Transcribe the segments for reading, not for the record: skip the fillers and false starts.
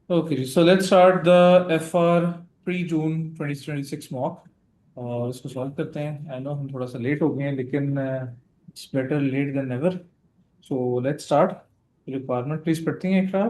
Okay, so let's start the FR pre-June 2026 mock और इसको solve करते हैं। आई नो हम थोड़ा सा लेट हो गए हैं, लेकिन it's better late than never. So let's start. Requirement please पढ़ती हैं एक बार।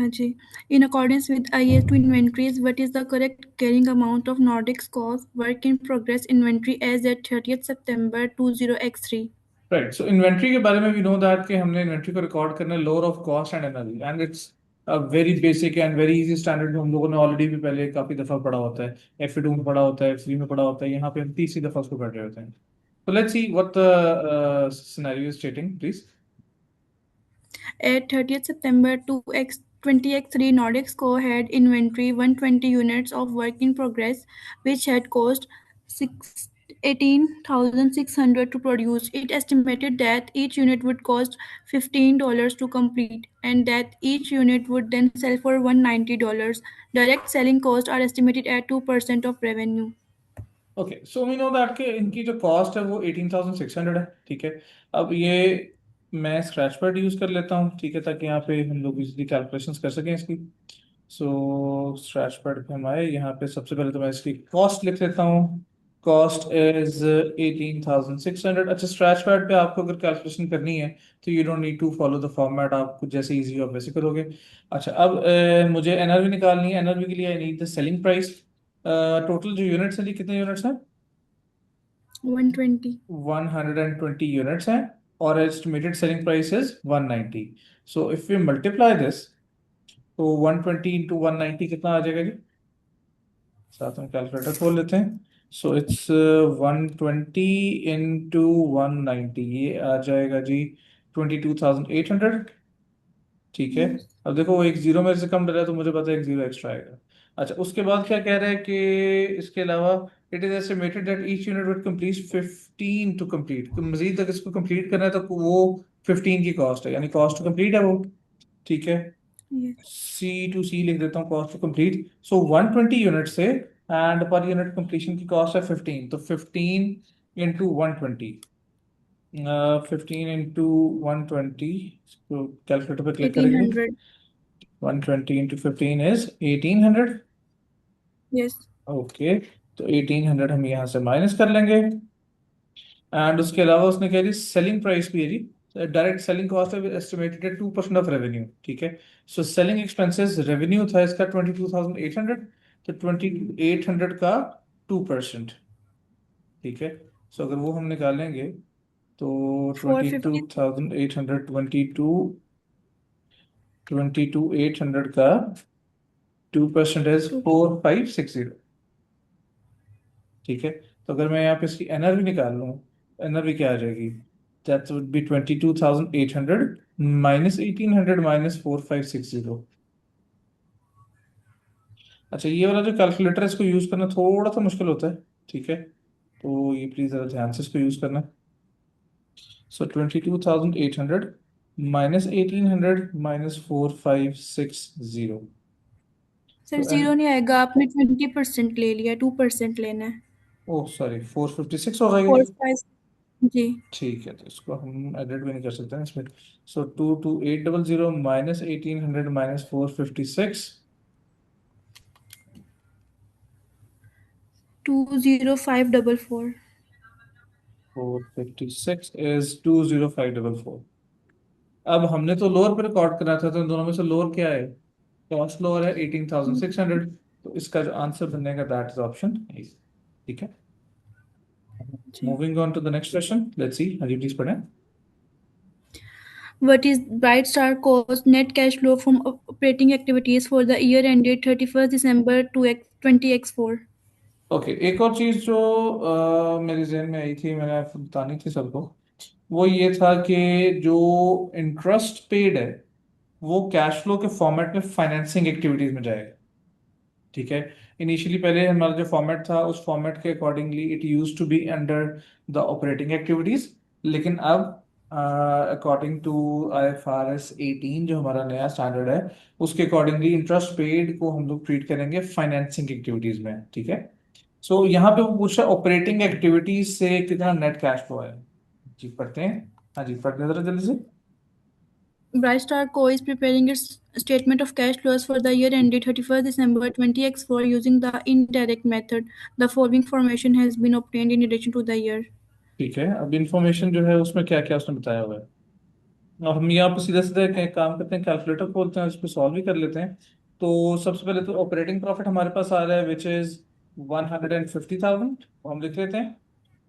जी, in accordance with IS2 inventories, what is the correct carrying amount of Nordics cost work in progress inventory as at 30th September 20x3? Right, so inventory के बारे में we know that कि हमने इन्वेंट्री को रिकॉर्ड करना है lower of cost and energy, and it's a very basic and very easy standard जो हम लोगों ने ऑलरेडी भी पहले काफी दफा पढ़ा होता है। F2 में पढ़ा होता है, F3 में पढ़ा होता है, यहाँ पे हम तीसरी दफा उसको पढ़ रहे होते हैं। So let's see what the scenario is stating, please. At 30th September 20x3, Nordics Co had inventory 120 units of work in progress, which had cost 18,600 to produce. It estimated that each unit would cost $15 to complete and that each unit would then sell for $190. Direct selling costs are estimated at 2% of revenue. Okay, so we know that कि इनकी जो cost है वो 18,600 है। ठीक है, अब ये मैं स्क्रैच पैड यूज कर लेता हूँ, ठीक है, ताकि यहाँ पे हम लोग इजीली कैलकुलेशंस कर सकें इसकी। सो स्क्रैच पैड पे हम आए, यहाँ पे सबसे पहले तो मैं इसकी कॉस्ट लिख लेता हूँ। Cost is 18,600। अच्छा, स्क्रैच पैड पे आपको अगर कैलकुलेशन करनी है तो you don't need to follow the format, आप कुछ जैसे इजी हो आप वैसे करोगे। अच्छा, अब मुझे एनआरवी निकालनी है। एनआरवी के लिए I need the selling price. Total जो यूनिट्स हैं जी, कितने यूनिट्स हैं? 120. 120 यूनिट्स हैं और estimated selling price is 190। So if we multiply this, तो 120 इंटू 190 कितना आ जाएगा जी? साथ में कैलकुलेटर खोल लेते हैं। सो इट्स 120 इंटू 190, ये आ जाएगा जी 22,800। ठीक है, Yes. अब देखो वो एक जीरो मेरे से कम डरा है तो मुझे पता है एक जीरो एक्स्ट्रा आएगा। अच्छा, उसके बाद क्या कह रहा है कि इसके अलावा it is estimated that each unit would complete 15 to complete, मजीद तक इसको कंप्लीट करना है तो वो 15 की कॉस्ट है, यानी कॉस्ट टू कंप्लीट है वो। ठीक है, Yes. सी टू सी लिख देता हूँ, cost to complete. So 120 unit से एंड पर यूनिट कंप्लीशन की कॉस्ट है 15, तो 15 इंटू 120। 15 इंटू 120, तो कैलकुलेटर पे क्लिक करेंगे। 1800. 120 इंटू 15 इज 1800। Yes. ओके, तो 1800 हम यहाँ से माइनस कर लेंगे। एंड उसके अलावा उसने कह दी सेलिंग प्राइस भी है जी। डायरेक्ट सेलिंग कॉस्ट है एस्टिमेटेड 2% ऑफ रेवेन्यू। ठीक है, सो सेलिंग एक्सपेंसेस रेवेन्यू था इसका 22,800, तो 2,800 का 2%। ठीक है, सो अगर वो हम निकालेंगे तो 450. 22,800 का 2% इज 4,560। ठीक है, तो अगर मैं यहाँ पे इसकी एनआरवी निकाल लूँ, एनआरवी क्या आ जाएगी? That would be 22,800 minus 1,800 minus 4,560। अच्छा, ये वाला जो कैलकुलेटर है इसको यूज करना थोड़ा सा मुश्किल होता है। ठीक है, तो ये प्लीज जरा ध्यान से इसको यूज करना। सो 22,800 माइनस 1,800 माइनस 4,560। सर तो जीरो नहीं आएगा, आपने 20% ले लिया, 2% लेना है। ओह सॉरी, 456 हो जाएगा फोर जी। Five G. ठीक है, तो इसको हम एडिट भी नहीं कर सकते ना इसमें। सो 22,800 माइनस 1,800 माइनस 456। 20544। 456 इज 20544। अब हमने तो लोअर पे रिकॉर्ड करा था, तो इन दोनों में से लोअर क्या है? कॉस्ट लोअर है 18,600, तो इसका जो आंसर बनेगा दैट इज ऑप्शन ए। ठीक है, जी। Moving on to the next question, let's see. हाँ जी, प्लीज पढ़ें। What is Bright Star Co's net cash flow from operating activities for the year ended 31st December 20x4? Okay, एक और चीज जो मेरे जहन में आई थी, मैंने बतानी थी सबको, वो ये था कि जो इंटरेस्ट पेड है वो कैश फ्लो के फॉर्मेट में फाइनेंसिंग एक्टिविटीज में जाएगा। ठीक है, इनिशियली पहले हमारा जो फॉर्मेट था उस फॉर्मेट के accordingly it use to be under the operating activities, लेकिन अब अकॉर्डिंग टू IFRS 18 जो हमारा नया स्टैंडर्ड है, उसके अकॉर्डिंगली इंटरेस्ट पेड को हम लोग ट्रीट करेंगे फाइनेंसिंग एक्टिविटीज में। ठीक है, सो यहाँ पे वो पूछा ऑपरेटिंग एक्टिविटीज से कितना नेट कैश फ्लो है। जी पढ़ते हैं। हाँ जी, पढ़ते हैं जरा जल्दी से। Brightstar Co. is preparing its statement of cash flows for the year ended 31st December 2024 using the indirect method. The following information has been obtained in relation to the year. ठीक है, अब इंफॉर्मेशन जो है उसमें क्या क्या उसने बताया हुआ है, और हम यहाँ पे सीधा सीधा एक काम करते हैं, कैलकुलेटर खोलते हैं, उस पर सॉल्व भी कर लेते हैं। तो सबसे पहले तो ऑपरेटिंग प्रॉफिट हमारे पास आ रहा है विच इज 150,000, हम लिख लेते हैं।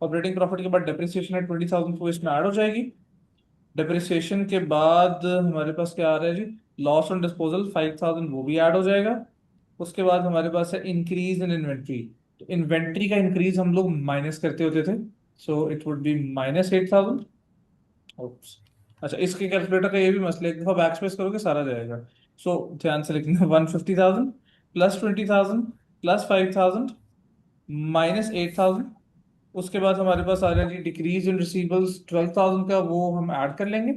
ऑपरेटिंग प्रॉफिट के बाद डेप्रिसिएशन है 20,000, वो इसमें ऐड हो जाएगी। डेप्रिसिएशन के बाद हमारे पास क्या आ रहा है जी, लॉस ऑन डिस्पोजल 5,000, वो भी ऐड हो जाएगा। उसके बाद हमारे पास है इंक्रीज इन इन्वेंट्री, तो इन्वेंट्री का इंक्रीज हम लोग माइनस करते होते थे, सो इट वुड बी -8,000। अच्छा, इसके कैलकुलेटर का ये भी मसला है, एक दफा बैक स्पेस करोगे सारा जाएगा। ध्यान से लिखना, 150,000 प्लस 20,000 प्लस 5,000 -8,000। उसके बाद हमारे पास आ रहा है जी डिक्रीज इन रिसीवेबल्स 12,000 का, वो हम ऐड कर लेंगे।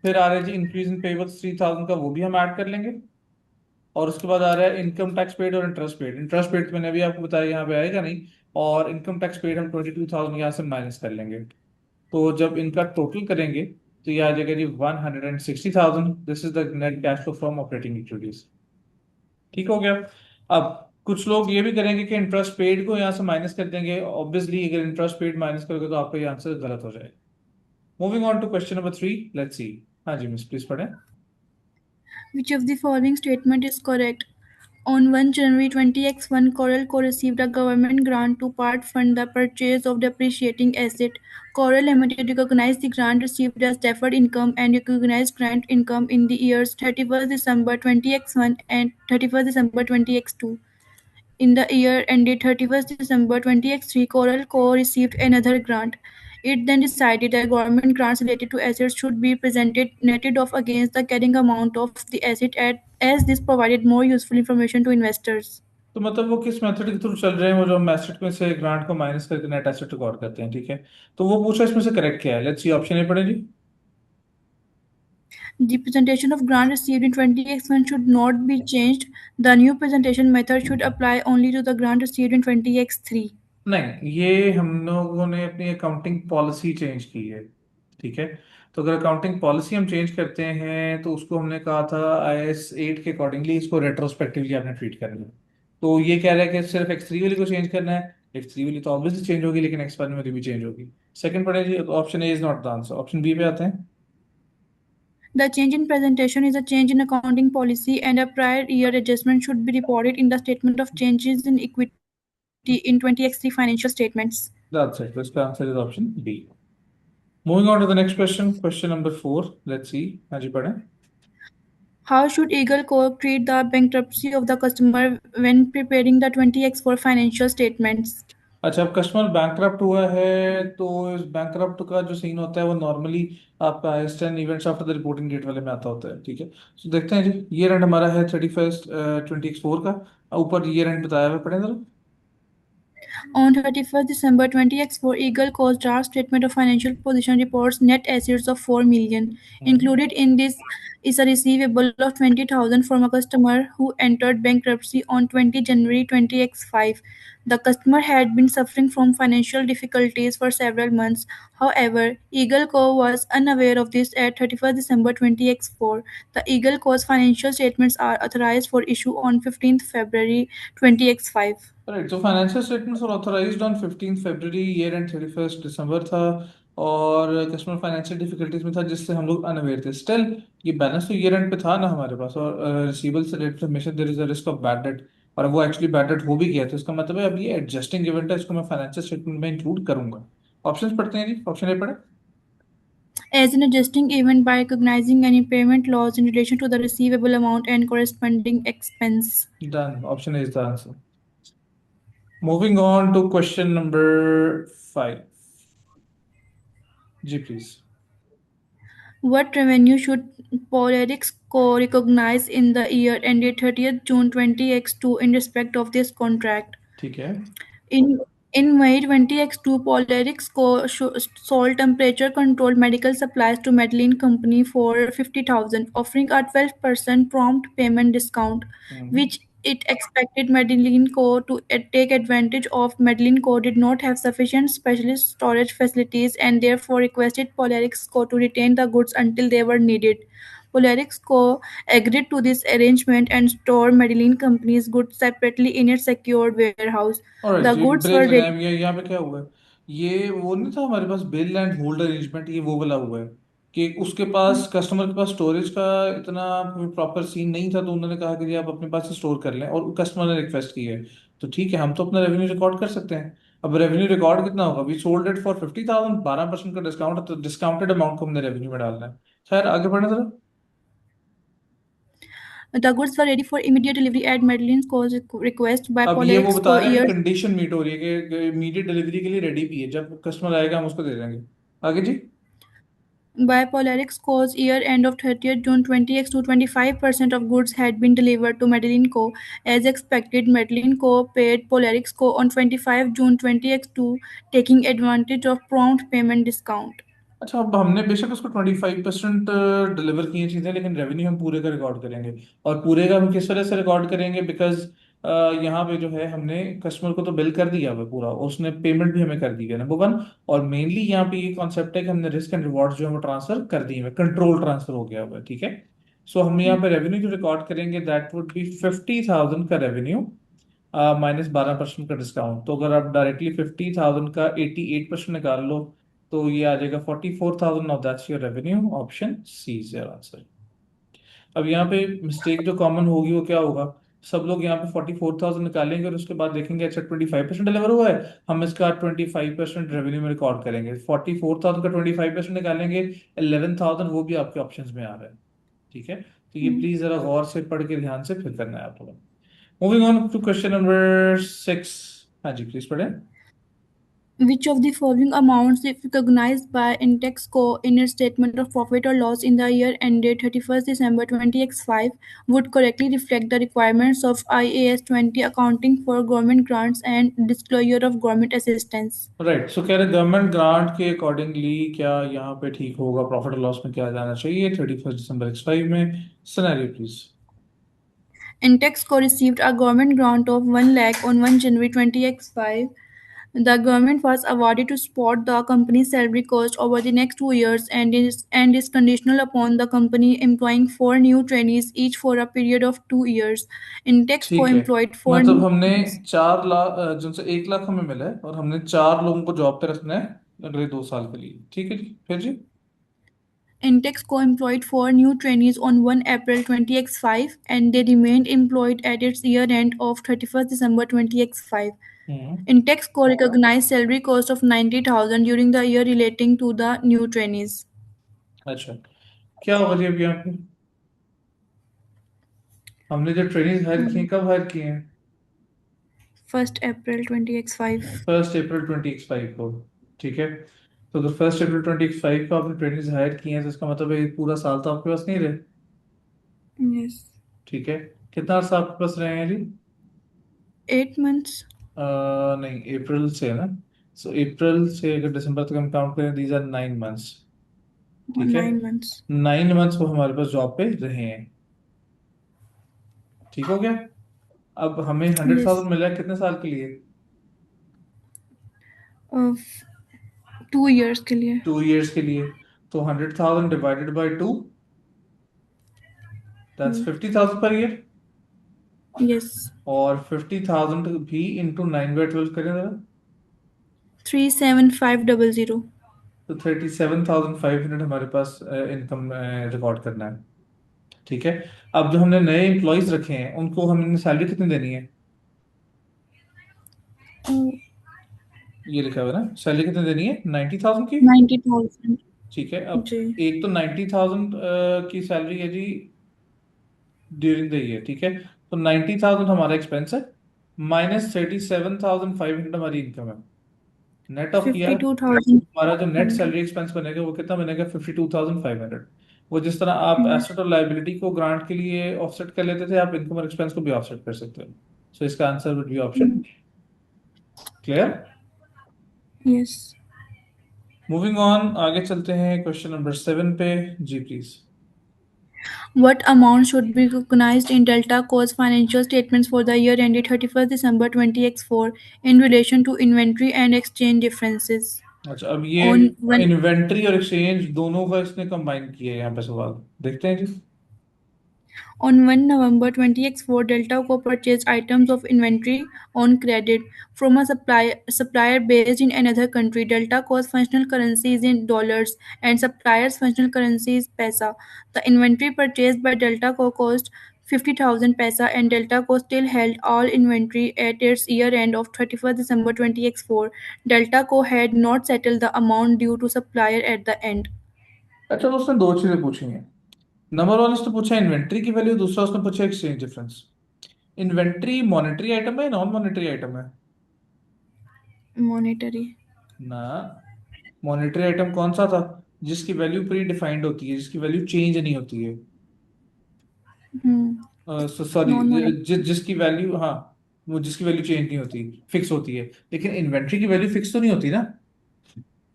फिर आ रहा है जी इंक्रीज इन पेबल्स 3,000 का, वो भी हम ऐड कर लेंगे। और उसके बाद आ रहा है इनकम टैक्स पेड और इंटरेस्ट पेड। इंटरेस्ट पेड तो मैंने अभी आपको बताया यहाँ पे आएगा नहीं, और इनकम टैक्स पेड हम 22,000 यहाँ से माइनस कर लेंगे। तो जब इनका टोटल करेंगे तो ये आ जाएगा जी 160,000। This is the net cash flow from operating activities. ठीक हो गया। अब कुछ लोग ये भी करेंगे कि इंटरेस्ट पेड को यहाँ से माइनस कर देंगे। ऑब्वियसली अगर इंटरेस्ट पेड माइनस करोगे तो आपका ये आंसर गलत हो जाएगा। Moving on to question number 3, let's see. हाँ जी मिस, प्लीज पढ़ें। Which of the following statement is correct? On 1 January 20X1, Coral Co received a government grant to part fund the purchase of depreciating asset. Coral Limited recognized the grant received as deferred income and recognized grant income in the years 31st December 20X1 and 31st December 20X2. In the year ended 31st December 2003, Coral Co. received another grant. It then decided that government grants related to assets should be presented netted off against the carrying amount of the asset as this provided more useful information to investors. तो मतलब वो किस method के through चल रहे हैं, वो जो हम एसेट में से ग्रांट को माइनस करके नेट एसेट रिकॉर्ड करते हैं, ठीक है। तो वो पूछा इसमें से करेक्ट क्या है, लेट्स सी, ऑप्शन ए पढ़े जी। The presentation of grant received in 20X1 should not be changed. The new presentation method should apply only to the grant received in 20X3. नहीं, ये हम लोगों ने अपनी अकाउंटिंग पॉलिसी चेंज की है, ठीक है। तो अगर अकाउंटिंग पॉलिसी हम चेंज करते हैं तो उसको हमने कहा था IS 8 के अकॉर्डिंगली इसको रेट्रोस्पेक्टिवली आपने ट्रीट करना है। तो ये कह रहा है कि सिर्फ X3 वाली को चेंज करना है। X3 वाली तो ऑब्वियसली चेंज होगी, लेकिन X1 वाली भी चेंज होगी। सेकंड पढ़े जी, option A is not the answer, option B पे आते हैं। The change in presentation is a change in accounting policy, and a prior year adjustment should be reported in the statement of changes in equity in 20X3 financial statements. That's it, तो इसका answer is option B. Moving on to the next question, question number 4, let's see. हाँ जी पढ़ें। How should Eagle Corp treat the bankruptcy of the customer when preparing the 20X4 financial statements? अच्छा, अब customer bankrupt हुआ है, तो इस bankrupt का जो सीन होता है वो नॉर्मली आपका IS 10 events after the reporting date वाले में आता होता है, ठीक है। तो देखते हैं जी, ईयर एंड हमारा है 31st 2024 का, ऊपर ईयर एंड बताया हुआ है, पढ़ें जरा। On 31st December 20X4, Eagle Co's draft statement of financial position reports net assets of 4 million. Hmm. Included in this is a receivable of 20,000 from a customer who entered bankruptcy on 20 January 20X5. The customer had been suffering from financial difficulties for several months. However, Eagle Co was unaware of this at 31st December 20X4. The Eagle Co's financial statements are authorized for issue on 15th February 20X5. Right, तो financial statements और authorised on 15 February, year and 31st दिसंबर था। और customer financial difficulties में था जिससे हम लोग unaware थे। स्टिल ये बैलेंस तो ईयर एंड पे था ना हमारे पास, और रिसीवेबल से रेट हमेशा there is a risk of bad debt, और वो एक्चुअली बैड डेट हो भी गया, तो इसका मतलब है अब ये एडजस्टिंग इवेंट है, इसको मैं फाइनेंशियल स्टेटमेंट में इंक्लूड करूंगा। ऑप्शंस पढ़ते हैं जी, ऑप्शन ए पढ़े। As an adjusting event by recognizing an impairment loss in relation to the receivable amount and corresponding expense. Done, option A is the answer. Moving on to question number 5, जी please. What revenue should Polaris Co recognize in the year ended 30th June 20X2 in respect of this contract? ठीक है। In in May 20X2, Polaris Co. sold temperature-controlled medical supplies to Medline Company for 50,000, offering a 12% prompt payment discount, hmm. which It expected Medellin Co. to take advantage of. Medellin Co. did not have sufficient specialist storage facilities and therefore requested Polaris Co. to retain the goods until they were needed. Polaris Co. agreed to this arrangement and stored Medellin Company's goods separately in its secured warehouse. Alright, The तो एक goods break were लगाए ready. हम। ये यहाँ पे क्या हुआ है? ये वो नहीं था हमारे पास बिल एंड होल्ड अरेंजमेंट, ये वो वाला हुआ है कि उसके पास, कस्टमर के पास स्टोरेज का इतना प्रॉपर सीन नहीं था, तो उन्होंने कहा कि जी आप अपने पास ही स्टोर कर लें, और कस्टमर ने रिक्वेस्ट की है। तो ठीक है, हम तो अपना रेवेन्यू रिकॉर्ड कर सकते हैं। अब रेवेन्यू रिकॉर्ड कितना होगा? वी सोल्ड इट फॉर 50,000, 12% का डिस्काउंट है, तो डिस्काउंटेड अमाउंट को हमने रेवेन्यू में डालना है। खैर, आगे बढ़ने जरा। The goods were ready for immediate delivery at Medellin Co.'s request by अब ये वो Polaris बता Co. रहे हैं कि years कंडीशन मीट हो रही है कि इमीडिएट डिलीवरी के लिए रेडी भी है, जब कस्टमर आएगा हम उसको दे देंगे। आगे जी। By Polaris Co.'s year-end of 30th June 2022, 25% of goods had been delivered to Medellin Co. As expected, Medellin Co. paid Polaris Co. on 25 June 2022, taking advantage of prompt payment discount. अच्छा, अब हमने बेशक उसको 25% डिलीवर की हैं चीज़ें, लेकिन revenue हम पूरे का रिकॉर्ड करेंगे। और पूरे का हम किस वजह से रिकॉर्ड करेंगे? बिकॉज यहाँ पे जो है हमने कस्टमर को तो बिल कर दिया हुआ है पूरा, और उसने पेमेंट भी हमें कर दी है, नंबर वन। और मेनली यहाँ पे ये कॉन्सेप्ट है कि हमने रिस्क एंड रिवॉर्ड जो है वो ट्रांसफर कर दिए हुए, कंट्रोल ट्रांसफर हो गया हुआ है, ठीक है। सो हम यहाँ पे रेवेन्यू जो रिकॉर्ड करेंगे दैट वुड बी 50,000 का रेवेन्यू माइनस 12% का डिस्काउंट। तो अगर आप डायरेक्टली 50,000 का 88% निकाल लो, तो ये आ जाएगा 44,000। Now that's your revenue, option C is your answer. अब यहाँ पे मिस्टेक जो कॉमन होगी वो क्या होगा? सब लोग यहाँ पे 44,000 निकालेंगे और उसके बाद देखेंगे अच्छा 25% डिलीवर हुआ है, हम इसका 25% रेवेन्यू में रिकॉर्ड करेंगे। 44,000 का 25% निकालेंगे, 11,000 वो भी आपके ऑप्शंस में आ रहा है, ठीक है। तो ये प्लीज जरा गौर से पढ़ के ध्यान से फिर करना है आप लोगों। Moving on to question number 6। हाँ जी, प्लीज पढ़ें। Which of the following amounts, if recognized by Intexco in its statement of profit or loss in the year ended 31st December 2025, would correctly reflect the requirements of IAS 20 accounting for government grants and disclosure of government assistance? Right, so कह रहे government grant के accordingly क्या यहाँ पे ठीक होगा, profit और loss में क्या जाना चाहिए 31 दिसंबर एक्स 5 में? Scenario please. Intexco received a government grant of 1 lakh on 1 January 2025. The government was awarded to support the company's salary cost over the next 2 years and is conditional upon the company employing 4 new trainees each for a period of 2 years. Intexco ठीक है, employed four मतलब new हमने trainees. 4 lakh, जिनसे 1 लाख हमें मिला है, और हमने 4 लोगों को जॉब पे रखना है अगले 2 साल के लिए, ठीक है जी। फिर जी। Intexco employed 4 new trainees on 1 April 2025 and they remained employed at its year end of 31st December 2025. Hmm. Intexco recognized salary cost of 90,000 during the year relating to the new trainees. अच्छा, क्या होगा जी अभी यहाँ पे? हमने जो training higher की हैं, कब हायर किए हैं? 1st April 2025. 1 अप्रैल 2025 को, ठीक है। तो अगर 1 अप्रैल 2025 को आपने ट्रेनिंग हायर किए हैं, तो इसका मतलब है ये पूरा साल तो आपके पास नहीं रहे, Yes. ठीक है। कितना अर्सा आपके पास रहे हैं जी? 8 months नहीं, अप्रैल से है ना। सो अप्रैल से अगर दिसंबर तक हम काउंट करें, दीज आर 9 मंथ्स, or ठीक है। 9 months. 9 मंथ्स वो हमारे पास जॉब पे रहे हैं, ठीक हो गया। अब हमें हंड्रेड Yes. थाउजेंड मिला है कितने साल के लिए? Uh, 2 years के लिए. 2 इयर्स के लिए। तो 100,000 divided by 2, that's Hmm. 50,000 per year. Yes. और 50,000 भी इंटू 9/12 करें जरा, 37500. तो 37,500 हमारे पास इनकम रिकॉर्ड करना है, ठीक है। अब जो हमने नए एम्प्लॉयज रखे हैं उनको हमने सैलरी कितनी देनी है? Uh, ये लिखा हुआ है ना, सैलरी कितनी देनी है? 90,000 की, 90,000. ठीक है। अब जी. एक तो 90,000 की सैलरी है जी ड्यूरिंग द ईयर, ठीक है। तो 90,000 हमारा एक्सपेंस है, माइनस 37,500 हमारी इनकम है। नेट ऑफ किया, 52,500. हमारा जो नेट सैलरी एक्सपेंस बनेगा वो कितना बनेगा? 52,500। वो जिस तरह आप Hmm. एसेट और लाइबिलिटी को ग्रांट के लिए ऑफसेट कर लेते थे, आप इनकम और एक्सपेंस को भी ऑफसेट कर सकते हो। सो इसका answer would be option. Clear? Yes. Moving on, आगे चलते हैं क्वेश्चन नंबर 7 पे। जी please. What amount should be recognized in Delta Co's financial statements for the year ended 31st December 2024 in relation to inventory and exchange differences? अच्छा, अब ये On one inventory और exchange दोनों का इसने कंबाइन किया है यहाँ पे सवाल। देखते हैं जी। On 1 November 2024, Delta Co purchased items of inventory on credit from a supplier based in another country. Delta Co's functional currency is in dollars and supplier's functional currency is paisa. The inventory purchased by Delta Co cost 50,000 paisa and Delta Co still held all inventory at its year end of 31st December 2024. Delta Co had not settled the amount due to supplier at the end. अच्छा, तो उसने दो चीजें पूछी हैं। Number one, उसने पूछा inventory की वैल्यू, दूसरा उसने पूछा exchange difference. Inventory monetary item है, नॉन मॉनेटरी आइटम है? Monetary. ना, मॉनेटरी आइटम कौन सा था? जिसकी वैल्यू प्री डिफाइंड होती है, जिसकी वैल्यू चेंज नहीं होती है। Hmm. Sorry, Non-monetary. जिसकी वैल्यू, हाँ, वो जिसकी वैल्यू चेंज नहीं होती, फिक्स होती है। लेकिन इन्वेंट्री की वैल्यू फिक्स तो नहीं होती ना।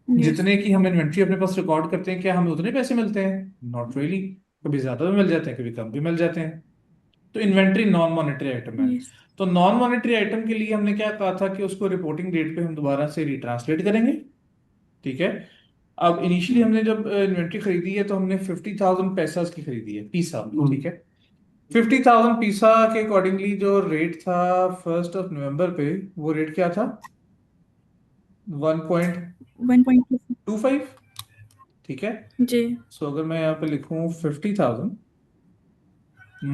Yes. जितने की हम इन्वेंट्री अपने पास रिकॉर्ड करते हैं, क्या हमें उतने पैसे मिलते हैं? Not really. कभी ज्यादा भी मिल जाते हैं, कभी कम भी मिल जाते हैं। तो इन्वेंट्री नॉन मॉनेटरी आइटम है। Yes. तो नॉन मॉनेटरी आइटम के लिए हमने क्या कहा था कि उसको रिपोर्टिंग डेट पे हम दोबारा से रिट्रांसलेट करेंगे। ठीक है। अब इनिशियली Hmm. हमने जब इन्वेंट्री खरीदी है तो हमने 50,000 पैसा की खरीदी है, पीसा। ठीक है। 50,000 पीसा के अकॉर्डिंगली जो रेट था 1 नवंबर पे, वो रेट क्या था? 1.2. 1.25। ठीक है। J. सो अगर मैं यहाँ पे लिखूं 50,000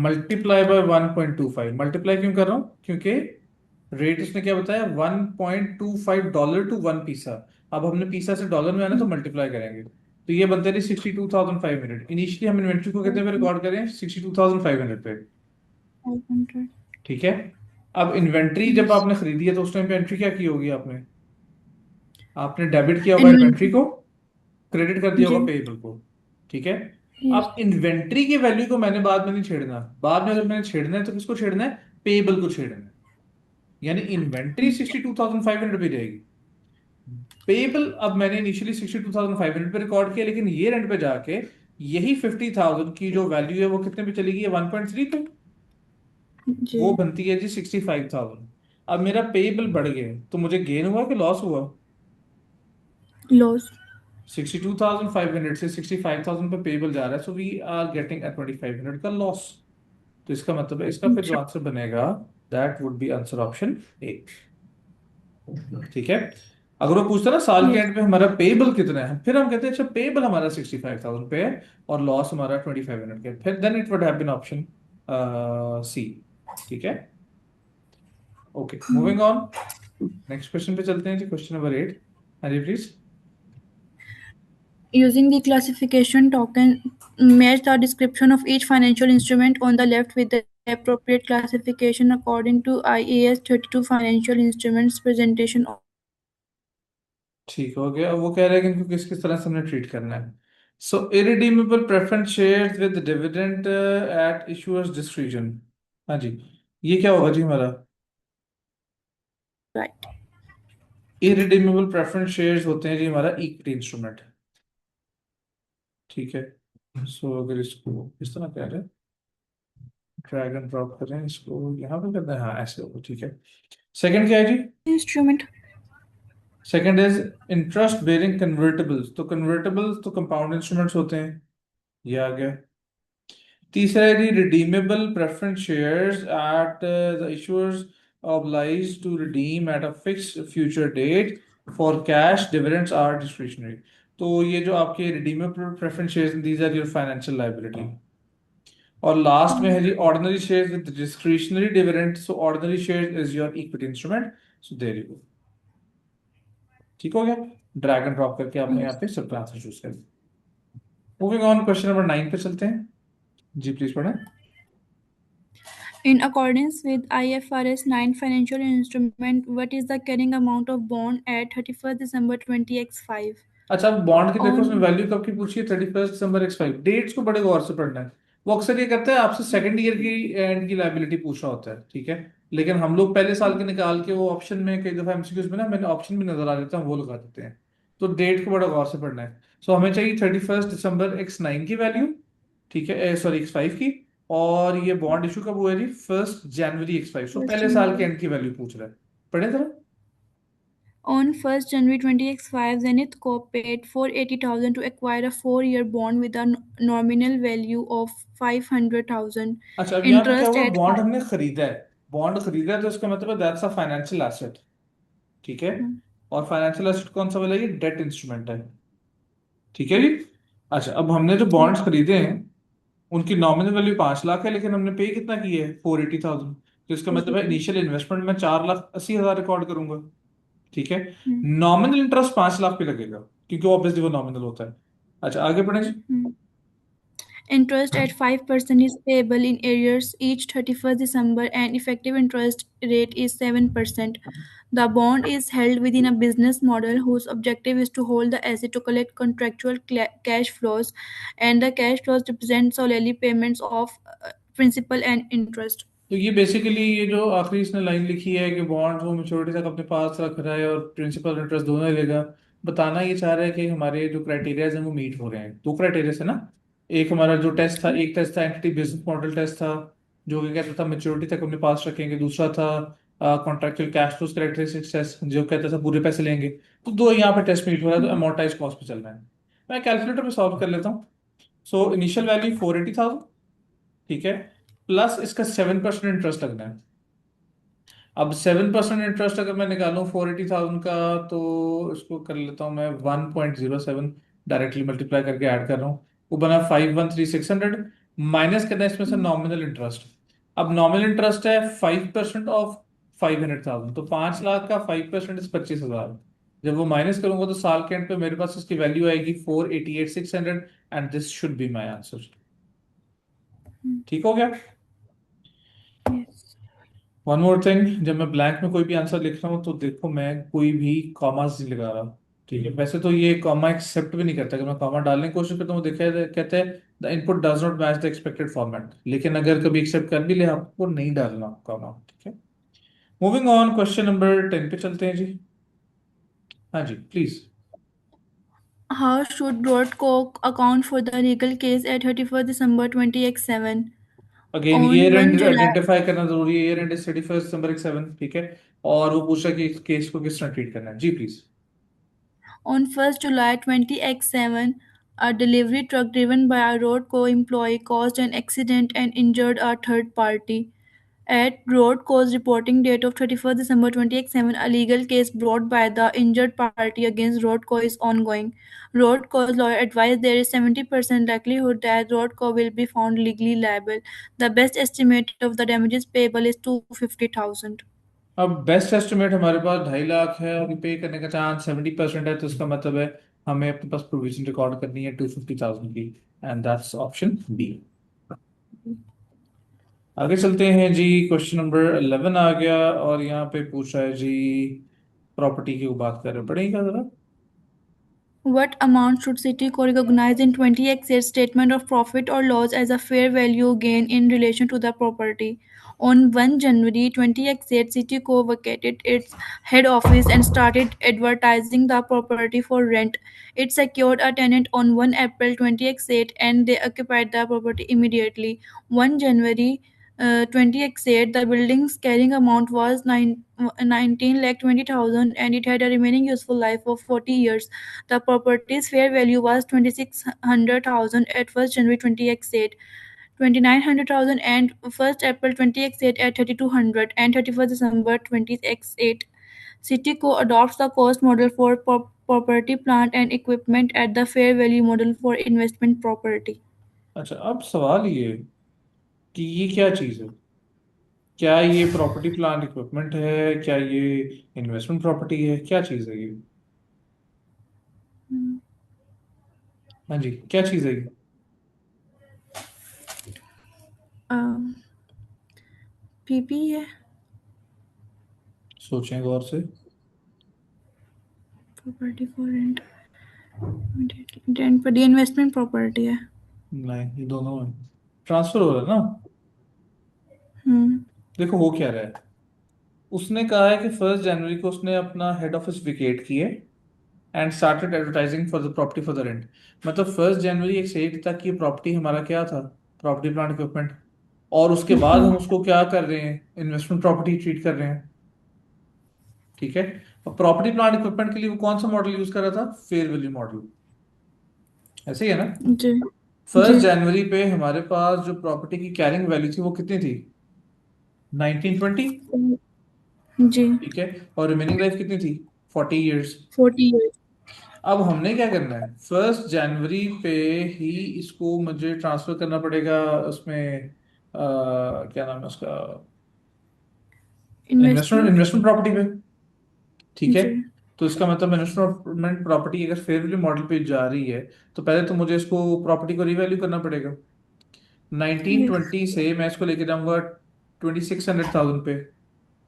मल्टीप्लाई बाय 1.25, मल्टीप्लाई क्यों कर रहा हूँ? क्योंकि रेट उसने क्या बताया, $1.25 टू 1 पीसा। अब हमने पीसा से डॉलर में आना तो मल्टीप्लाई करेंगे, तो ये बनते रहे 62,500। इनिशियली हम इन्वेंट्री को कितने पे रिकॉर्ड करें? 62,500 पे। 500. ठीक है। अब इन्वेंट्री जब Yes. आपने खरीदी है तो उस टाइम पे एंट्री क्या की होगी आपने? आपने डेबिट किया होगा इन्वेंट्री Inventory. को, क्रेडिट कर दिया होगा J. पेएबल को। ठीक है। Yes. अब इन्वेंट्री की वैल्यू को मैंने बाद में नहीं छेड़ना। बाद में अगर मैंने छेड़ना है तो किसको छेड़ना है? पेएबल को छेड़ना है। यानी इन्वेंट्री 62,500 पे जाएगी। पेएबल अब मैंने इनिशियली 62,500 पे रिकॉर्ड किया, लेकिन ये रेंट पे जाके यही 50,000 की जो वैल्यू है वो कितने पे चली गई है? 1.3 पे। वो J. बनती है जी 65,000। अब मेरा पेएबल बढ़ गया, तो मुझे गेन हुआ कि लॉस हुआ? Loss. 62,500 से 65,000 पे पेएबल जा रहा है, सो वी आर गेटिंग 2,500 का लॉस। तो इसका मतलब है, इसका फिर जो अच्छा. आंसर बनेगा, that would be answer option A. ठीक है। अगर वो पूछता ना साल के Yes. एंड पे हमारा पेबल कितना है, फिर हम कहते हैं अच्छा पेबल हमारा 65,000 पे है और लॉस हमारा 2,500 का, फिर then it would have been option C. ठीक है। Okay, moving on. Next question पे चलते हैं जी, क्वेश्चन नंबर 8। हाँ जी please. Using the classification token, match the description of each financial instrument on the left with the appropriate classification according to IAS 32 Financial Instruments Presentation. ठीक हो गया। अब वो कह रहे हैं कि इनको किस किस तरह से हमने ट्रीट करना है। So irredeemable preference shares with dividend at issuer's discretion. हाँ जी, ये क्या होगा जी हमारा? Right. इरिडीमेबल प्रेफरेंस शेयर्स होते हैं जी हमारा इक्विटी इंस्ट्रूमेंट। ठीक है। सो अगर इसको इस तरह कह रहे हैं, ड्रैग एंड ड्रॉप करें, इसको यहाँ पे करना है, हाँ ऐसे होगा। ठीक है। सेकंड क्या है जी? Instrument. Second is interest bearing convertibles. तो कन्वर्टेबल्स तो कंपाउंड इंस्ट्रूमेंट्स होते हैं, ये आ गया। तीसरा है जी redeemable preference shares at the issuer's obliged to redeem at a fixed future date for cash dividends are discretionary। तो ये जो आपके redeemable preference shares, these are your financial liability। और लास्ट में है जी ordinary shares with discretionary dividend. So ordinary shares is your equity instrument. So there you go. ठीक हो गया। ड्रैग एंड ड्रॉप करके आपने यहाँ Yes. पे सब आंसर चूज कर दिया। मूविंग ऑन, क्वेश्चन नंबर 9 पे चलते हैं जी, प्लीज पढ़ें। In accordance with IFRS 9 financial instrument, what is the carrying amount of bond at 31st December 20x5? अच्छा, अब बॉन्ड की देखो, उसमें On वैल्यू कब की पूछी है? 31 दिसंबर x5। डेट्स को बड़े गौर से पढ़ना है। वो अक्सर ये करता है आपसे सेकंड ईयर की एंड की लाइबिलिटी पूछ रहा होता है। ठीक है। लेकिन हम लोग पहले साल के निकाल के वो ऑप्शन में कई दफा एमसीक्यूज में ना, मैंने ऑप्शन भी नजर आ जाता है, वो लगा देते हैं। तो डेट को बड़ा गौर से पढ़ना है। सो हमें चाहिए 31 दिसंबर x9 की वैल्यू ठीक है, सॉरी X5 की। और ये बॉन्ड इशू कब हुआ है जी? 1 जनवरी X5, सो First पहले साल के January. एंड की वैल्यू पूछ रहा है। पढ़े जरा। On 1st January 20X5, Zenith Corp paid 480,000 to acquire a 4-year bond with a nominal value of 500,000. अच्छा, अब यहाँ पे क्या Interest हुआ? at bond 5. हमने खरीदा है। बॉन्ड खरीदा है तो इसका मतलब दैट्स अ फाइनेंशियल एसेट। ठीक है। और फाइनेंशियल एसेट कौन सा वाला? ये डेट इंस्ट्रूमेंट है। ठीक है जी। अच्छा, अब हमने जो Yes. बॉन्ड्स खरीदे हैं उनकी नॉमिनल वैल्यू 5 लाख है, लेकिन हमने पे कितना की है? 480,000। तो इसका मतलब है इनिशियल इन्वेस्टमेंट में 4,80,000 रिकॉर्ड करूंगा। ठीक है। Hmm. नॉमिनल इंटरेस्ट 5 लाख पे लगेगा, क्योंकि ऑब्वियसली वो नॉमिनल होता है। अच्छा, आगे पढ़े जी। Hmm. Interest at 5% is payable in arrears each 31st December and effective interest rate is 7%. The bond is held within a business model whose objective is to hold the asset to collect contractual cash flows, and the cash flows represent solely payments of principal and interest. तो ये basically ये जो आखिरी इसने line लिखी है कि bond वो मेच्योरिटी तक अपने पास रख रहा है और प्रिंसिपल इंटरेस्ट दोनों ही लेगा, बताना ये चाह रहा है कि हमारे जो क्राइटेरियाज हैं वो मीट हो रहे हैं। दो क्राइटेरिया है ना। एक हमारा जो टेस्ट था, एक टेस्ट था एंटिटी बिजनेस मॉडल टेस्ट था, जो कि कहता था मेच्योरिटी तक अपने पास रखेंगे। दूसरा था contractual cash flows characteristics test, जो कहता था पूरे पैसे लेंगे। तो दो यहाँ पे टेस्ट मीट हो रहा है, तो अमोर्टाइज कॉस्ट पे चल रहा है। मैं कैलकुलेटर पे सॉल्व कर लेता हूँ। So initial value 480,000। ठीक है। प्लस इसका 7% इंटरेस्ट लगना है। अब 7% इंटरेस्ट अगर मैं निकालूं 480,000 का, तो इसको कर लेता हूं मैं 1.07, डायरेक्टली मल्टीप्लाई करके ऐड कर रहा हूं। वो बना 513,600। माइनस करना है इसमें से नॉमिनल इंटरेस्ट। अब नॉमिनल इंटरेस्ट है 5% ऑफ 500,000, तो 5 लाख का 5% इस 25,000। जब वो माइनस करूंगा तो साल के एंड पे मेरे पास इसकी वैल्यू आएगी 488,600, and this should be my answer. ठीक हो गया। Yes. वन मोर थिंग, जब मैं ब्लैंक में कोई भी आंसर लिख रहा हूँ तो देखो मैं कोई भी कॉमास नहीं लगा रहा। ठीक है, वैसे तो ये कॉमा एक्सेप्ट भी नहीं करता। अगर मैं कॉमा डालने की कोशिश करता हूँ देखा है, कहते हैं the input does not match the expected format. लेकिन अगर कभी एक्सेप्ट कर भी ले आपको नहीं डालना कॉमा। ठीक है। मूविंग ऑन, क्वेश्चन नंबर 10 पे चलते हैं जी। हाँ जी, please. How should Broadcock account for the legal case at 31st December 2007? Again On year 1 and July identify करना जरूरी है। ईयर एंड इज 31 दिसंबर 7। ठीक है। और वो पूछा कि इस केस को किस तरह ट्रीट करना है। जी please. On 1st July 20X7, a delivery truck driven by a Roadco employee caused an accident and injured a third party. At Roadco's reporting date of 31st December 20X7, a legal case brought by the injured party against Roadco is ongoing. Roadco's lawyer advised there is 70% likelihood that Roadco will be found legally liable. The best estimate of the damages payable is 250,000. अब best estimate हमारे पास 2.5 लाख है और पे करने का chance 70% है, तो इसका मतलब है हमें अपने पास प्रोविजन रिकॉर्ड करनी है 250,000 की। And that's option B. आगे चलते हैं जी। क्वेश्चन नंबर 11 आ गया और यहाँ पे पूछा है जी, प्रॉपर्टी की बात कर रहे हैं, पढ़ेगा जरा। What amount should Citico recognize in 20X's statement of profit or loss as a fair value gain in relation to the property? On 1 January 20X8, Citico vacated its head office and started advertising the property for rent. It secured a tenant on 1 April 20X8 and they occupied the property immediately. 1 January 20X8, the building's carrying amount was 19,20,000 and it had a remaining useful life of 40 years. The property's fair value was 2600,000 at 1st January 20X8, 2900,000 and 1st April 20X8 at 3200 and 31st December 20X8. Citico adopts the cost model for property, plant and equipment at the fair value model for investment property. अच्छा, अब सवाल ये है कि ये क्या चीज़ है? क्या ये प्रॉपर्टी प्लांट इक्विपमेंट है? क्या ये इन्वेस्टमेंट प्रॉपर्टी है? क्या चीज़ है ये? हाँ जी, क्या चीज़ है ये? Um, PP है सोचें गौर से। प्रॉपर्टी फॉर रेंट रेंट पर इन्वेस्टमेंट प्रॉपर्टी है. नहीं, ये दोनों है। ट्रांसफर हो रहा है ना। हम्म. देखो हो क्या रहा है। उसने कहा है कि 1 जनवरी को उसने अपना हेड ऑफिस विकेट किया है। And started advertising for the property for the rent. मतलब 1 जनवरी एक सेट तक ये प्रॉपर्टी हमारा क्या था, प्रॉपर्टी प्लांट इक्विपमेंट, और उसके बाद हम उसको क्या कर रहे हैं, इन्वेस्टमेंट प्रॉपर्टी ट्रीट कर रहे हैं। ठीक है। और प्रॉपर्टी प्लांट इक्विपमेंट के लिए वो कौन सा मॉडल यूज कर रहा था, फेयर वैल्यू मॉडल, ऐसे ही है ना। जी। जी। 1 जनवरी पे हमारे पास जो प्रॉपर्टी की कैरिंग वैल्यू थी वो कितनी थी, 1920। जी। ठीक है। और रिमेनिंग लाइफ कितनी थी, 40 ईयर्स। 40 years। अब हमने क्या करना है, 1 जनवरी पे ही इसको मुझे ट्रांसफर करना पड़ेगा उसमें, क्या नाम है उसका, इन्वेस्टमेंट इन्वेस्टमेंट। इन्वेस्टमेंट प्रॉपर्टी पे। ठीक है। जी। तो इसका मतलब इन्वेस्टमेंट प्रॉपर्टी अगर फेयर वैल्यू मॉडल पे जा रही है, तो पहले तो मुझे इसको प्रॉपर्टी को रीवैल्यू करना पड़ेगा। Nineteen yes. ट्वेंटी से मैं इसको लेके जाऊंगा 2600,000 पे।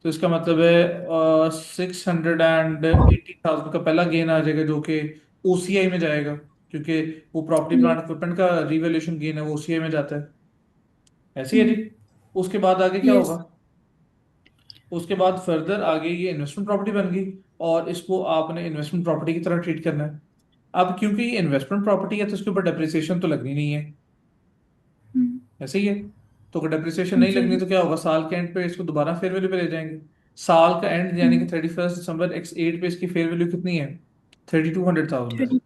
तो इसका मतलब है 680,000 का पहला गेन आ जाएगा, जो कि ओसीआई में जाएगा, क्योंकि वो प्रॉपर्टी प्लांट इक्विपमेंट का रिवैल्यूएशन गेन है, वो ओसीआई में जाता है। ऐसे ही है जी। उसके बाद आगे क्या यस। होगा, उसके बाद फर्दर आगे ये इन्वेस्टमेंट प्रॉपर्टी बन गई, और इसको आपने इन्वेस्टमेंट प्रॉपर्टी की तरह ट्रीट करना है। अब क्योंकि ये इन्वेस्टमेंट प्रॉपर्टी है तो इसके ऊपर डेप्रिसिएशन तो लगनी नहीं है, ऐसे ही है। तो अगर डेप्रिसिएशन नहीं जी। लगनी तो क्या होगा, साल के एंड पे इसको दोबारा फेयर वैल्यू पे ले जाएंगे। साल का एंड यानी कि 31 दिसंबर x8 पे इसकी फेयर वैल्यू कितनी है, 3200,000 है। 30।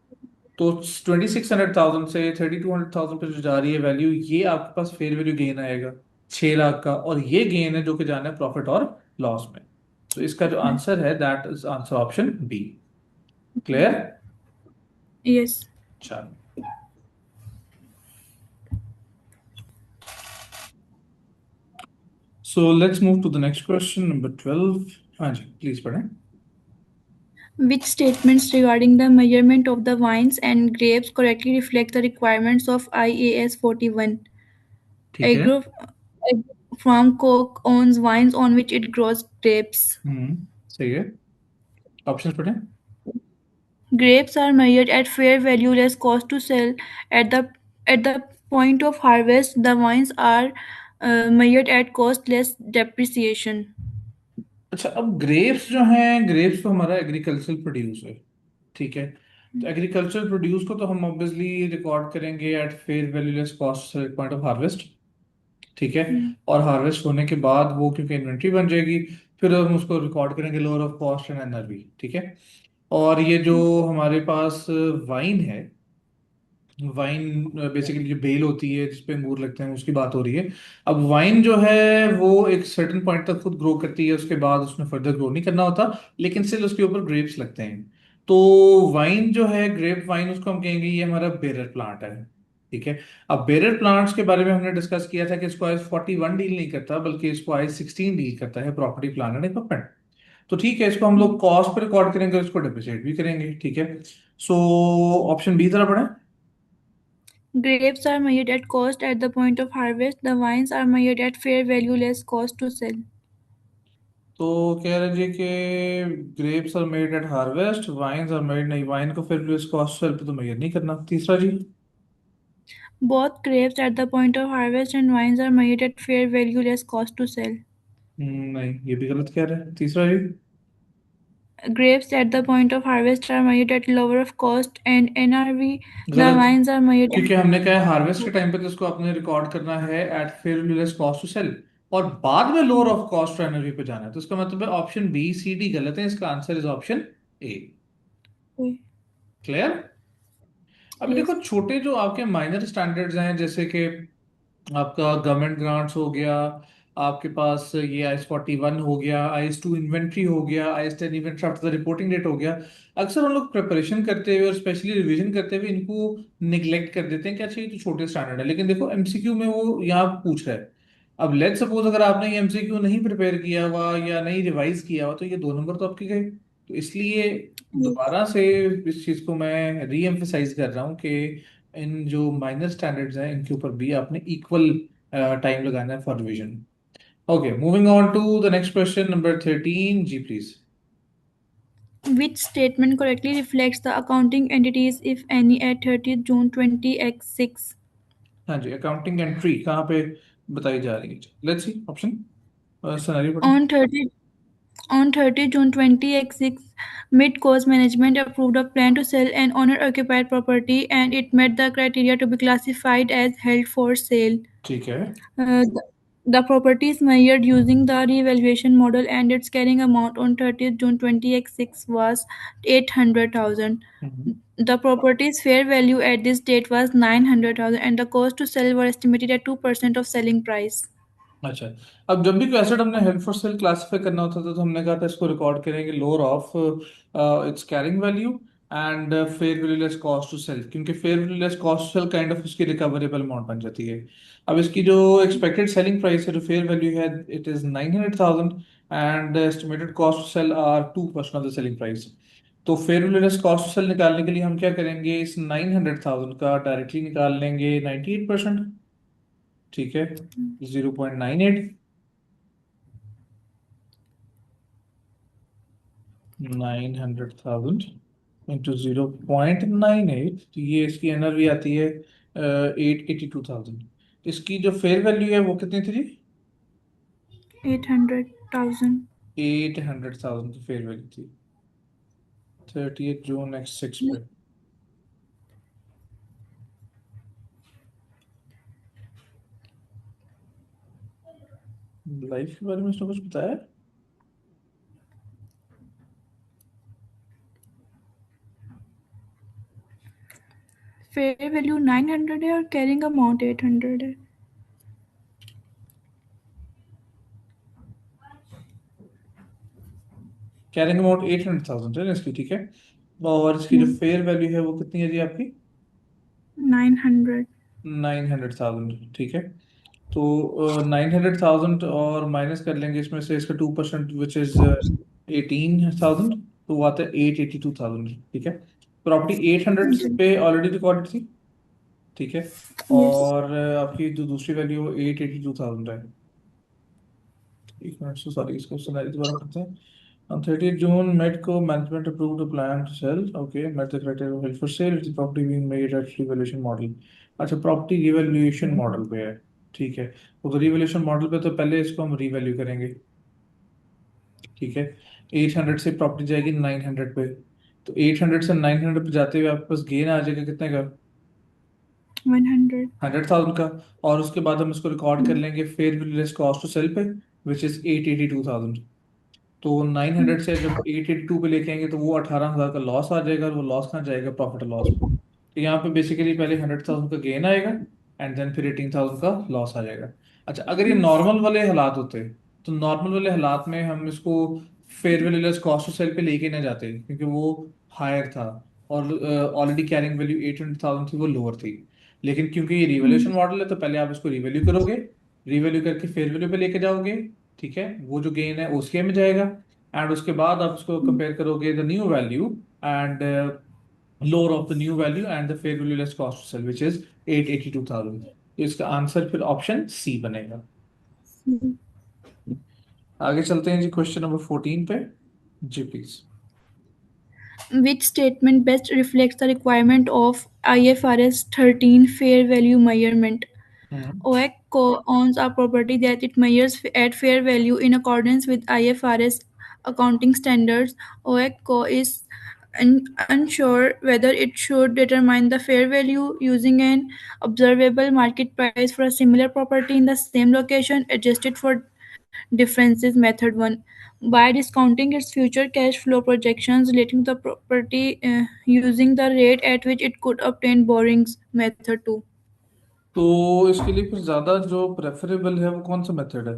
तो 2600,000 से 3200,000 पे जो जा रही है वैल्यू, ये आपके पास फेयर वैल्यू गेन आएगा 6 लाख का, और ये गेन है जो कि जाना है प्रॉफिट और लॉस में। तो इसका जो आंसर है that is answer option B. Clear. Yes. चलो, so let's move to the next question number 12। हाँ जी, प्लीज पढ़ें। Which statements regarding the measurement of the vines and grapes correctly reflect the requirements of IAS 41? ठीक है। Agro farm cook owns vines on which it grows grapes. सही है। Options पढ़ें। Grapes are measured at fair value less cost to sell. At the point of harvest, the vines are measured at cost less depreciation. अच्छा, अब grapes जो हैं, grapes तो हमारा agricultural produce है। ठीक है। तो एग्रीकल्चरल प्रोड्यूस को तो हम ऑब्वियसली रिकॉर्ड करेंगे at fair valueless cost point of harvest. ठीक है। और हार्वेस्ट होने के बाद वो क्योंकि इन्वेंट्री बन जाएगी, फिर हम उसको रिकॉर्ड करेंगे lower of cost and NRV. ठीक है। और ये जो हमारे पास वाइन है, वाइन बेसिकली जो बेल होती है जिसपे अंगूर लगते हैं, उसकी बात हो रही है। अब वाइन जो है वो एक सर्टेन पॉइंट तक खुद ग्रो करती है, उसके बाद उसमें फर्दर ग्रो नहीं करना होता, लेकिन स्टिल उसके ऊपर ग्रेप्स लगते हैं। तो वाइन जो है, ग्रेप वाइन, उसको हम कहेंगे ये हमारा बेरर प्लांट है। ठीक है। अब बेरर प्लांट्स के बारे में हमने डिस्कस किया था कि इसको IS 41 डील नहीं करता, बल्कि इसको IS 16 डील करता है, प्रॉपर्टी प्लांट एंड इक्विपमेंट। तो ठीक है, इसको हम लोग कॉस्ट पे रिकॉर्ड करेंगे और इसको डिप्रिशिएट भी करेंगे। ठीक है। सो ऑप्शन बी तरह पढ़े। Grapes are measured at cost at the point of harvest. The vines are measured at fair value less cost to sell. तो कह रहे जी कि grapes are made at harvest, wines are made, नहीं, wine को फिर इसको सेल पे तो मेजर नहीं करना। तीसरा जी। Both grapes at the point of harvest and vines are measured at fair value less cost to sell. नहीं, ये भी गलत कह रहे हैं। तीसरा जी। Grapes at the point of harvest are measured at lower of cost and NRV. The गलत, vines are measured क्योंकि हमने कहा है हार्वेस्ट के at टाइम पे तो इसको आपने रिकॉर्ड करना है at fair less cost to sell, और बाद में lower of cost to energy पे जाना है। तो इसका मतलब है ऑप्शन बी सी डी गलत है, इसका answer is option A. Clear. अभी yes. देखो, छोटे जो आपके माइनर स्टैंडर्ड्स हैं, जैसे कि आपका गवर्नमेंट ग्रांट्स हो गया, आपके पास ये IS 41 हो गया, IS 2 इन्वेंट्री हो गया, IS 10 event after the reporting date हो गया, अक्सर हम लोग प्रिपरेशन करते हुए और स्पेशली रिवीजन करते हुए इनको निग्लेक्ट कर देते हैं कि अच्छा ये तो छोटे स्टैंडर्ड है। लेकिन देखो MCQ में वो यहाँ पूछ रहा है। अब लेट्स सपोज अगर आपने ये MCQ नहीं प्रिपेयर किया हुआ या नहीं रिवाइज किया हुआ, तो ये 2 नंबर तो आपके गए। तो इसलिए Yes. दोबारा से इस चीज को मैं री एम्फेसाइज कर रहा हूँ कि इन जो माइनर स्टैंडर्ड्स हैं इनके ऊपर भी आपने इक्वल टाइम लगाना है for revision. Okay, moving on to the next question number 13 जी please. Which statement correctly reflects the accounting entities, if any, at 30th June 20x6? हाँ जी, अकाउंटिंग एंट्री कहाँ पे बताई जा रही है, लेट्स सी ऑप्शन, सिनेरियो पढ़ें। On 30th. On 30 June 2006, Mid-Coast Management approved a plan to sell an owner-occupied property, and it met the criteria to be classified as held for sale. ठीक है। The property is measured using the revaluation model, and its carrying amount on 30th June 2006 was 800,000. Hmm. The property's fair value at this date was 900,000, and the cost to sell were estimated at 2% of selling price. अच्छा, अब जब भी कोई asset हमने held for sale classify करना होता था तो हमने कहा था इसको रिकॉर्ड करेंगे lower of its carrying value and fair value less cost to sell, क्योंकि fair value less cost to sell kind of इसकी रिकवरेबल अमाउंट बन जाती है। अब इसकी जो एक्सपेक्टेड सेलिंग प्राइस है, जो फेयर वैल्यू है, it is 900,000 and estimated cost to sell are 2% of the selling price. तो fair value less cost to sell निकालने के लिए हम क्या करेंगे, इस 900,000 का डायरेक्टली निकाल लेंगे 98%। ठीक है, 0.98, 900,000 इंटू 0.98, तो ये इसकी एनआरवी आती है 882,000। इसकी जो फेयर वैल्यू है वो कितनी थी जी? 800,000. 800,000 की फेयर वैल्यू थी 30 जून X6 पे। लाइफ के बारे में इसने कुछ बताया? फेयर वैल्यू 900 है और कैरिंग अमाउंट 800 है। कैरिंग अमाउंट 800,000 है ना इसकी, ठीक है। और इसकी जो फेयर वैल्यू है वो कितनी है जी आपकी? 900. 900,000, ठीक है। तो 900,000 और माइनस कर लेंगे इसमें से इसका 2%, विच इज 18,000, तो वो आता है 882,000, ठीक है। प्रॉपर्टी 800 जी. पे ऑलरेडी रिकॉर्डेड थी, ठीक है। Yes. और आपकी जो दूसरी वैल्यू वो 882,000 है। एक मिनट से, सॉरी, इसको सुनाई दोबारा करते हैं। On 30th June, Medco management approved a plan to sell. Okay, met the criteria of held for sale. The property being made at revaluation model. अच्छा, प्रॉपर्टी रिवैल्यूएशन मॉडल पे है, ठीक है। तो रिवैल्यूएशन मॉडल पे तो पहले इसको हम रिवैल्यू करेंगे, ठीक है। 800 से प्रॉपर्टी जाएगी 900 पे, तो 800 से 900 पे जाते हुए आपके पास गेन आ जाएगा कितने का? 100. 100,000 का। और उसके बाद हम इसको रिकॉर्ड कर लेंगे fair value less cost to sell पे, विच इज 882,000। तो 900 से जब 882 पे लेके आएंगे तो वो 18,000 का लॉस आ जाएगा, और वो लॉस कहाँ जाएगा? प्रॉफिट और लॉस में। तो यहाँ पे बेसिकली पहले 100,000 का गेन आएगा एंड देन फिर 18,000 का लॉस आ जाएगा। अच्छा, अगर ये नॉर्मल वाले हालात होते तो नॉर्मल वाले हालात में हम इसको fair value less cost to sell पे लेके ना जाते, क्योंकि वो हायर था और ऑलरेडी कैरिंग वैल्यू 800,000 थी, वो लोअर थी। लेकिन क्योंकि ये रिवैल्यूएशन मॉडल है तो पहले आप इसको रिवैल्यू करोगे, रिवैल्यू करके फेयर वैल्यू पे लेके जाओगे, ठीक है। वो जो गेन है उसके में जाएगा, एंड उसके बाद आप उसको कंपेयर करोगे the new value and lower of the new value and the fair value less cost to sell, which is 882,000। तो इसका आंसर फिर ऑप्शन सी बनेगा। आगे चलते हैं जी क्वेश्चन नंबर 14 पे। जी please. Which statement best reflects the requirement of IFRS 13 fair value measurement? Hmm. OEC owns a property that it measures at fair value in accordance with IFRS accounting standards. OEC is unsure whether it should determine the fair value using an observable market price for a similar property in the same location, adjusted for differences. Method 1, by discounting its future cash flow projections relating to the property using the rate at which it could obtain borrowings. Method 2. तो इसके लिए फिर ज्यादा जो preferable है वो कौन सा मेथड है?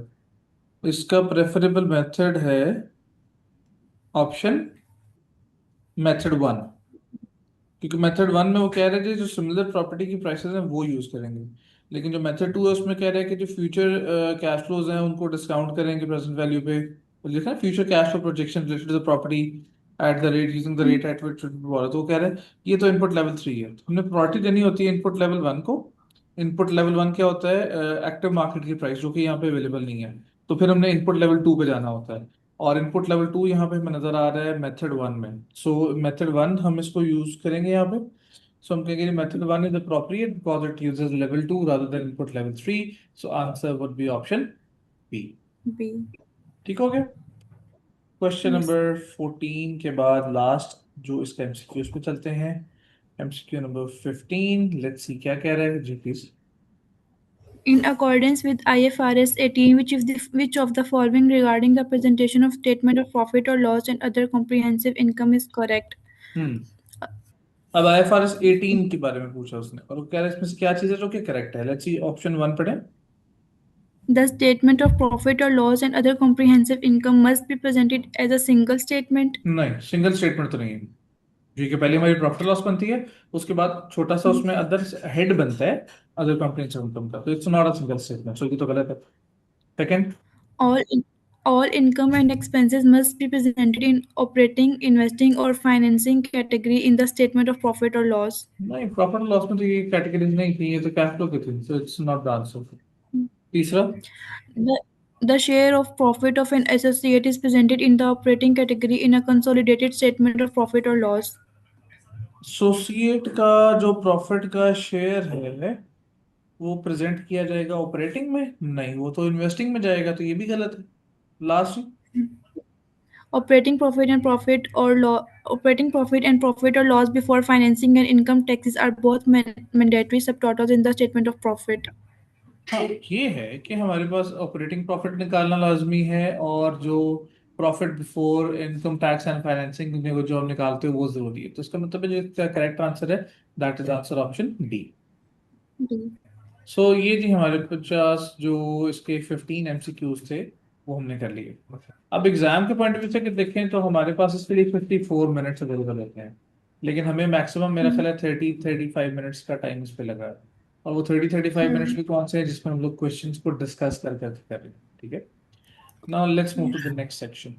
इसका प्रेफरेबल मेथड है ऑप्शन मेथड 1, क्योंकि मेथड 1 में वो कह रहे थे जो सिमिलर प्रॉपर्टी की प्राइसेस हैं वो यूज करेंगे, लेकिन जो मेथड 2 है उसमें कह रहे हैं कि जो फ्यूचर कैश फ्लोज हैं उनको डिस्काउंट करेंगे प्रेजेंट वैल्यू पे। तो लिखा है future cash flow projection related to the property at the rate using the rate at which should be borrow. तो वो कह रहे हैं ये तो इनपुट लेवल 3 है, तो हमने प्रायोरिटी देनी होती है इनपुट लेवल 1 को। इनपुट लेवल 1 क्या होता है? एक्टिव मार्केट की प्राइस, जो कि यहाँ पे अवेलेबल नहीं है। तो फिर हमने इनपुट लेवल 2 पे जाना होता है, और इनपुट लेवल 2 यहाँ पे हमें नजर आ रहा है मेथड 1 में। सो मेथड 1 हम इसको यूज करेंगे यहाँ पे। सो हम कहेंगे method 1 is appropriate because it uses level 2 rather than input level 3। So answer would be option B. B. ठीक हो गया? Question Yes. नंबर 14 के बाद लास्ट जो इसका एमसीक्यू पे चलते हैं। एमसीक्यू नंबर 15, लेट्स सी क्या कह रहा है जी please. In accordance with IFRS 18, which of the following regarding the presentation of statement of profit or loss and other comprehensive income is correct? हम्म। अब आईएफआरएस 18 के बारे में पूछा उसने और वो कह रहा है इसमें से क्या चीज है जो कि करेक्ट है। लेट्स सी ऑप्शन 1 पढ़े। The statement of profit or loss and other comprehensive income must be presented as a single statement. नहीं, सिंगल स्टेटमेंट तो नहीं है। जी के पहले हमारी प्रॉफिट लॉस बनती है, उसके बाद छोटा सा उसमें अदर हेड बनता है अदर कंप्रीहेंसिव इनकम का, तो it's not a single statement, so ये तो गलत है। Second. All in, all income and expenses must be presented in operating, investing, or financing category in the statement of profit or loss. नहीं, profit loss में तो ये categories नहीं थी, ये तो कैश फ्लो की थी, so it's not the answer. तीसरा। The, the share of profit of an associate is presented in the operating category in a consolidated statement of profit or loss. Associate का जो profit का share है वो present किया जाएगा operating में, नहीं वो तो इन्वेस्टिंग में जाएगा, तो ये भी गलत है। Last. Operating profit or loss before financing and income taxes are both mandatory subtotals in the statement of profit. हाँ, ये है कि हमारे पास ऑपरेटिंग प्रॉफिट निकालना लाजमी है और जो profit before income tax and financing जो हम निकालते हैं वो जरूरी है, तो इसका मतलब है जो करेक्ट आंसर है that is answer option D. D. सो ये जी हमारे 50 जो इसके 15 एमसीक्यूज थे वो हमने कर लिए। अब एग्जाम के पॉइंट ऑफ व्यू से कि देखें तो हमारे पास इसके लिए 54 मिनट्स अवेलेबल होते हैं, लेकिन हमें मैक्सिमम मेरा ख्याल है 30-35 मिनट्स का टाइम इस पे लगा है। और वो 30-35 मिनट्स भी कौन से हैं जिसमें हम लोग क्वेश्चंस को डिस्कस कर करके करें। ठीक है, now let's move to the next section.